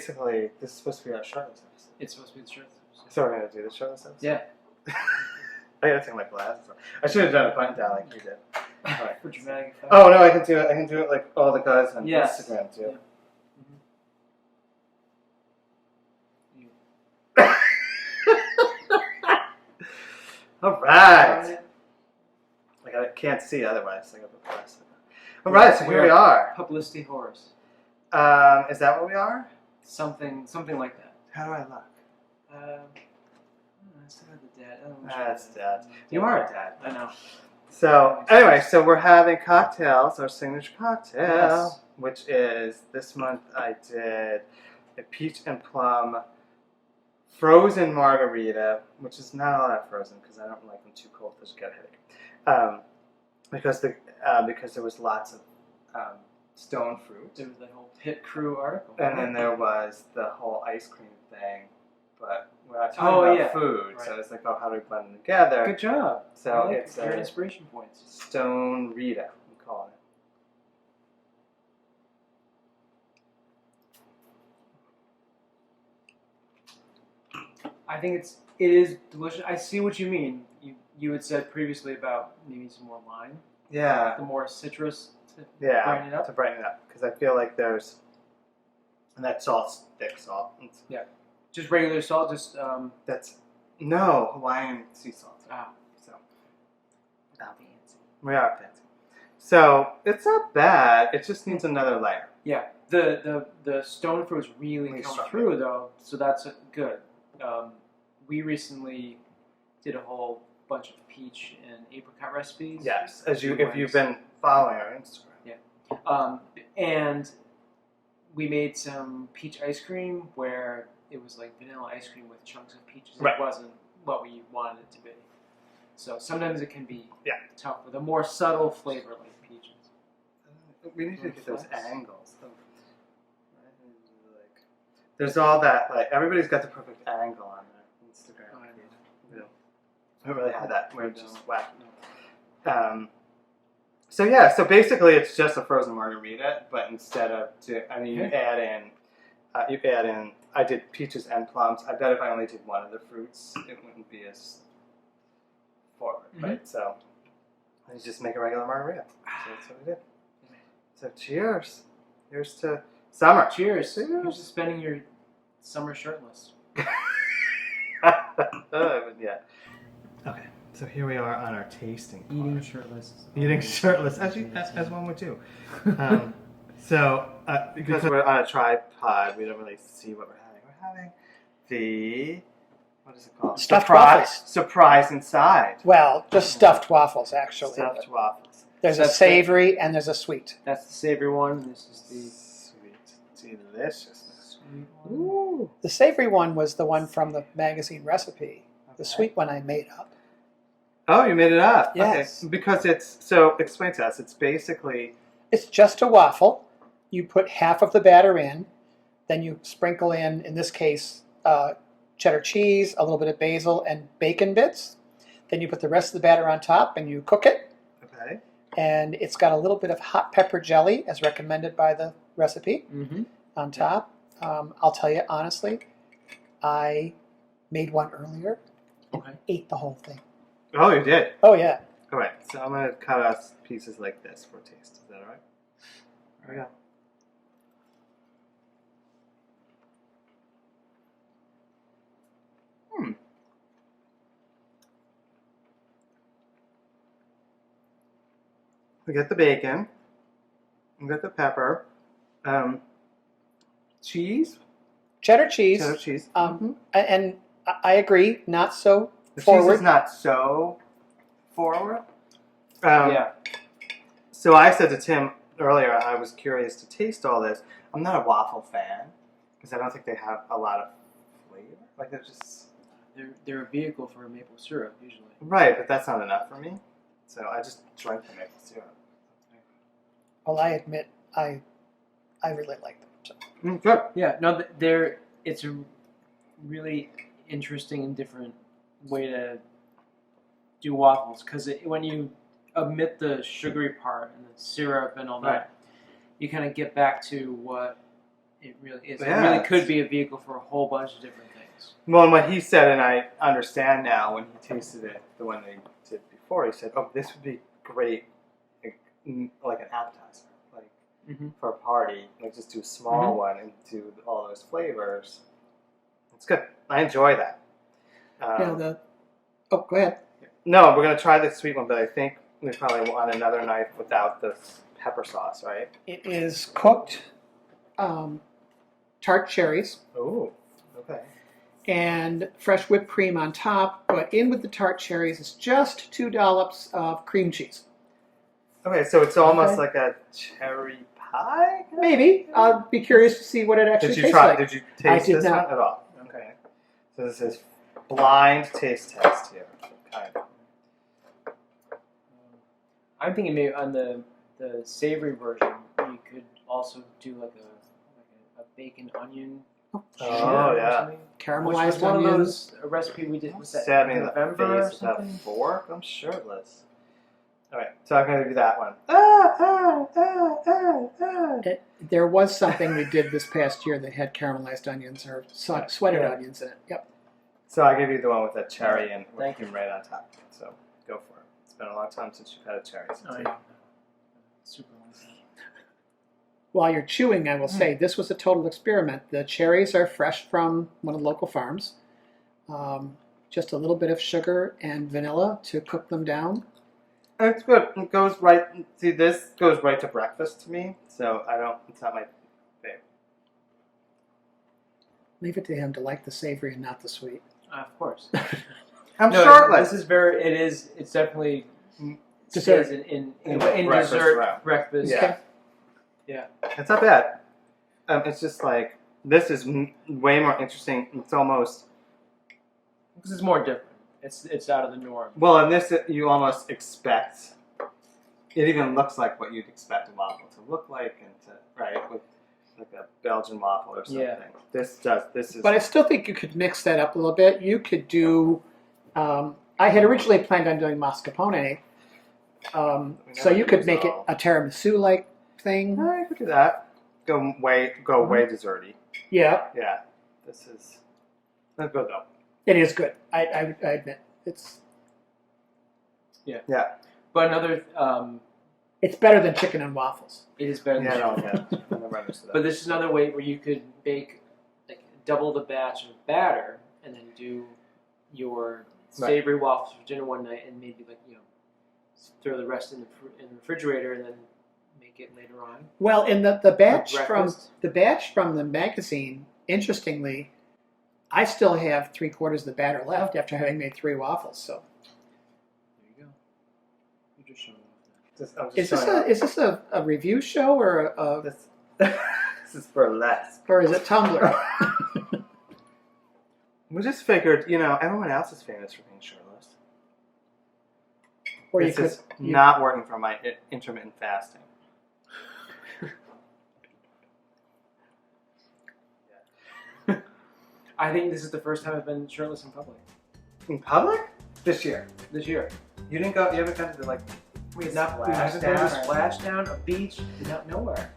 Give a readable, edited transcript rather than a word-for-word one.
basically, this is supposed to be our shirtless episode. It's supposed to be the shirt. So we're going to do the shirtless episode? Yeah. I got to take my glasses off. I should have done a button down like you did. Right. For dramatic effect. Oh, no, I can do it. I can do it like all the guys on Instagram, too. Yeah. All right. Like I can't see otherwise. I got the glass. All right, so here we are. Publicity whores. Is that what we are? Something like that. How do I look? I still have the dad. That's dad. You are a dad. I know. So anyway, so we're having cocktails, our signature cocktail, Yes. which is this month I did a peach and plum frozen margarita, which is not all that frozen because I don't like them too cold because you get a headache. Because there was lots of stone fruit. There was the whole Pit Crew article. And then there was the whole ice cream thing, but we're not talking about food, right. so it's like, oh, how do we blend them together? Good job. So like it's your inspiration points. Stone Rita, we call I think it is delicious. I see what you mean. You had said previously about maybe some more lime. it. Yeah. The more citrus to Yeah, brighten it up. to brighten it up, because I feel like there's, and that salt's thick salt. Just regular salt, just That's no Hawaiian sea salt. So fancy. we are fancy. So it's not bad. It just needs another layer. Yeah, the stone fruits really come strong. through though, so that's good. We recently did a whole bunch of peach and apricot recipes. Yes, if you've been following our Instagram. And we made some peach ice cream where it was like vanilla ice cream with chunks of peaches. Right. It wasn't what we wanted it to be. So sometimes it can be tough with a more subtle flavor like peaches. We need to get those angles. There's all that, like, everybody's got the perfect angle on their Instagram page. We don't really have that. We're just whack. So basically it's just a frozen margarita, but instead of, you add in, I did peaches and plums. I bet if I only did one of the fruits, it wouldn't be as forward, right? So I just make a regular margarita. So that's what we did. So cheers. Here's to summer. Cheers. Here's to spending your summer shirtless. Yeah. Okay. So here we are on our tasting. Eating shirtless. Eating shirtless, as one would do. Because we're on a tripod, we don't really see what we're having. We're having the, what is it called? Stuffed waffles. Surprise inside. Well, just stuffed waffles, actually. Stuffed waffles. There's a savory and there's a sweet. That's the savory one. And this is the sweet. Deliciousness. sweet one. Ooh. The savory one was the one from the magazine recipe. The sweet one I made up. Oh, you made it up. Yes. Okay. Because so explain to us. It's basically. It's just a waffle. You put half of the batter in, then you sprinkle in this case, cheddar cheese, a little bit of basil, and bacon bits. Then you put the rest of the batter on top and you cook it. Okay. And it's got a little bit of hot pepper jelly, as recommended by the recipe, on top. I'll tell you honestly, I made one earlier and ate the whole thing. Oh, you did? Oh, yeah. All right. So I'm going to cut us pieces like this for taste. Is that all right? There we go. We got the bacon. We got the pepper. Cheese. Cheddar cheese. Cheddar cheese. And I agree, not so The forward. cheese is not so forward. Yeah. So I said to Tim earlier, I was curious to taste all this. I'm not a waffle fan because I don't think they have a lot of flavor. Like they're just They're a vehicle for maple syrup usually. right, but that's not enough for me. So I just drank the maple syrup. Well, I admit, I really like them. So. Good. Yeah, no, it's a really interesting and different way to do waffles because when you omit the sugary part and the syrup and all that, you kind of get back to what It really is. Yeah, It really it's- could be a vehicle for a whole bunch of different things. Well, and what he said, and I understand now when he tasted it, the one they did before, he said, "Oh, this would be great, like an appetizer, like for a party. Like just do a small one and do all those flavors. It's good. I enjoy that." Oh, go ahead. No, we're gonna try the sweet one, but I think we probably want another knife without the pepper sauce, right? It is cooked tart cherries Oh, okay. and fresh whipped cream on top, but in with the tart cherries is just 2 dollops of cream cheese. Okay, so it's almost Okay. like a cherry pie. Maybe. I'll be curious to see what it actually Did you tastes try? like. Did you I taste did this not. one at all? Okay. So this is blind taste test here, kind of. I'm thinking maybe on the savory version, you could also do like a bacon onion. Oh, Oh, yeah. Which Caramelized was one onions. of those a recipe we did. Was that Stab me in the November or face with a something? fork. I'm shirtless. All right, so I'm gonna do that one. There was something we did this past year that had caramelized onions or sweated Yeah. onions in it. Yep. So I give you the one with that cherry and Thank whipped cream right on top. So go for it. It's been a long time since you've had a cherry. Oh, yeah. Super long time. While you're chewing, I will say this was a total experiment. The cherries are fresh from one of the local farms. Just a little bit of sugar and vanilla to cook them down. It's good. It goes right. See, this goes right to breakfast to me. So I don't. It's not my favorite. Leave it to him to like the savory and not the sweet. Of course. I'm No, shirtless. This is very. It is. It's definitely Dessert. stays in breakfast dessert round. breakfast. Yeah. Yeah. It's not bad. It's just like this is way more interesting. It's almost This is more different. It's out of the norm. well, in this you almost expect. It even looks like what you'd expect a waffle to look like, and to right with like a Belgian waffle or something. Yeah. This does. This is. But I still think you could mix that up a little bit. You could do. I had originally planned on doing mascarpone, so you could make it a tiramisu-like thing. I could do that. Go way desserty. Yeah, Yeah. This is. That's good though. it is good. I admit it's But another. it's better than chicken and waffles. It is better than Yeah. No. chicken. Yeah. I never understood that. But this is another way where you could bake like double the batch of batter and then do your savory waffles for dinner one night and maybe throw the rest in the refrigerator and then make it later on. Well, in the batch For from breakfast. the magazine, interestingly, I still have 3/4 of the batter left after having made 3 waffles. So, There you go. You just showed off. I'm is just this a review show or This, this is burlesque. or is it Tumblr? We just figured, everyone else is famous for being shirtless. Or you This could is not working for my intermittent fasting. I think this is the first time I've been shirtless in public In public? This year. this year. You didn't go. You haven't gone to We haven't been to a splashdown, a beach, nowhere.